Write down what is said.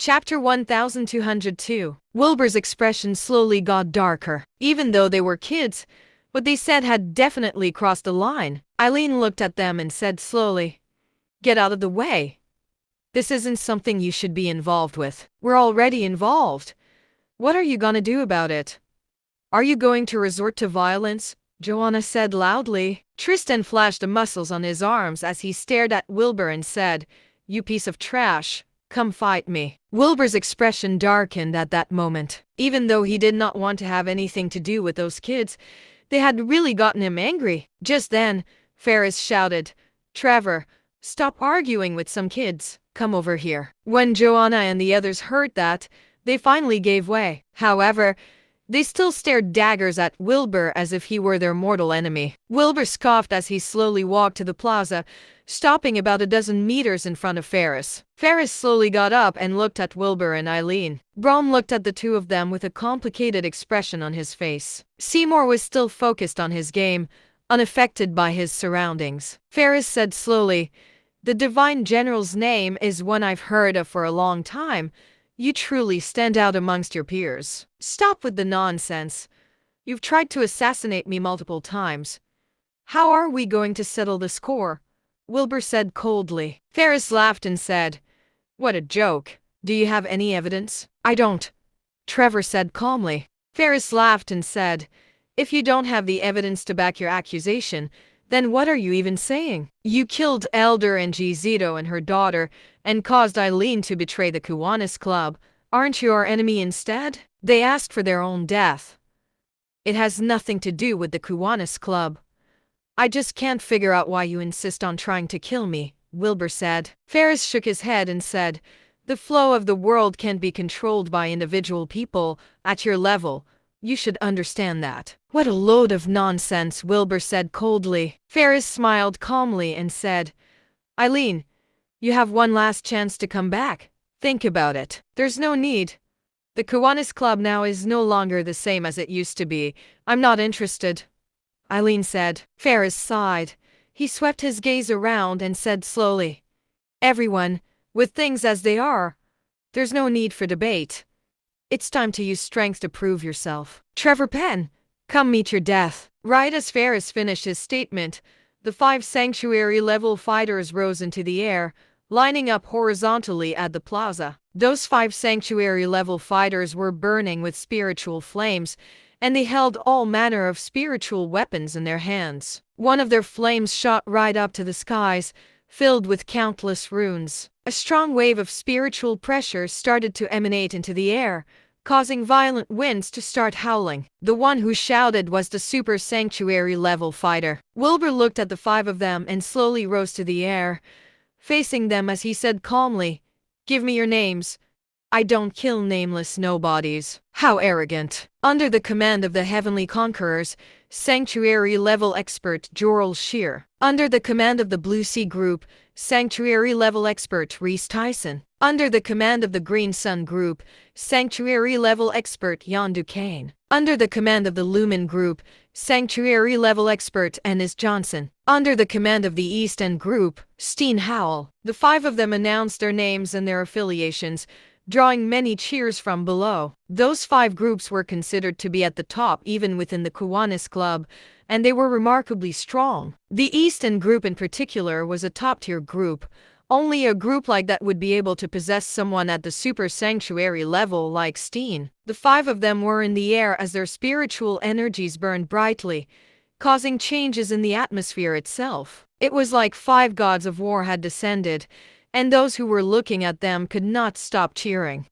Chapter 1202. Wilbur's expression slowly got darker. Even though they were kids, what they said had definitely crossed the line. Eileen looked at them and said slowly, "Get out of the way. This isn't something you should be involved with. We're already involved. What are you gonna do about it? Are you going to resort to violence?" Joanna said loudly. Tristan flashed the muscles on his arms as he stared at Wilbur and said, "You piece of trash. Come fight me." Wilbur's expression darkened at that moment. Even though he did not want to have anything to do with those kids, they had really gotten him angry. Just then, Ferris shouted, "Trevor, stop arguing with some kids. Come over here." When Joanna and the others heard that, they finally gave way. However, they still stared daggers at Wilbur as if he were their mortal enemy. Wilbur scoffed as he slowly walked to the plaza, stopping about a dozen meters in front of Ferris. Ferris slowly got up and looked at Wilbur and Eileen. Brom looked at the two of them with a complicated expression on his face. Seymour was still focused on his game, unaffected by his surroundings. Ferris said slowly, "The Divine General's name is one I've heard of for a long time. You truly stand out amongst your peers. Stop with the nonsense. You've tried to assassinate me multiple times. How are we going to settle the score?" Wilbur said coldly. Ferris laughed and said, "What a joke. Do you have any evidence?" "I don't," Trevor said calmly. Ferris laughed and said, "If you don't have the evidence to back your accusation, then what are you even saying? You killed Elder Angie Zito and her daughter and caused Eileen to betray the Kiwanis Club. Aren't you our enemy instead? They asked for their own death. It has nothing to do with the Kiwanis Club. I just can't figure out why you insist on trying to kill me," Wilbur said. Ferris shook his head and said, "The flow of the world can't be controlled by individual people at your level. You should understand that." "What a load of nonsense," Wilbur said coldly. Ferris smiled calmly and said, "Eileen, you have one last chance to come back. Think about it. There's no need. The Kiwanis Club now is no longer the same as it used to be. I'm not interested," Eileen said. Ferris sighed. He swept his gaze around and said slowly, "Everyone, with things as they are, there's no need for debate. It's time to use strength to prove yourself. Trevor Penn, come meet your death." Right as Ferris finished his statement, the 5 sanctuary-level fighters rose into the air, lining up horizontally at the plaza. Those 5 sanctuary-level fighters were burning with spiritual flames, and they held all manner of spiritual weapons in their hands. One of their flames shot right up to the skies, filled with countless runes. A strong wave of spiritual pressure started to emanate into the air, causing violent winds to start howling. The one who shouted was the super sanctuary-level fighter. Wilbur looked at the 5 of them and slowly rose to the air, facing them as he said calmly, "Give me your names. I don't kill nameless nobodies." How arrogant. Under the command of the Heavenly Conquerors, Sanctuary-level expert Joral Shear. Under the command of the Blue Sea Group, Sanctuary-level expert Reese Tyson. Under the command of the Green Sun Group, Sanctuary-level expert Jan Duquesne. Under the command of the Lumen Group, Sanctuary-level expert Ennis Johnson. Under the command of the East End Group, Steen Howell. The 5 of them announced their names and their affiliations, drawing many cheers from below. Those 5 groups were considered to be at the top even within the Kiwanis Club, and they were remarkably strong. The East End Group in particular was a top-tier group. Only a group like that would be able to possess someone at the super sanctuary level like Steen. The 5 of them were in the air as their spiritual energies burned brightly, causing changes in the atmosphere itself. It was like 5 gods of war had descended, and those who were looking at them could not stop cheering.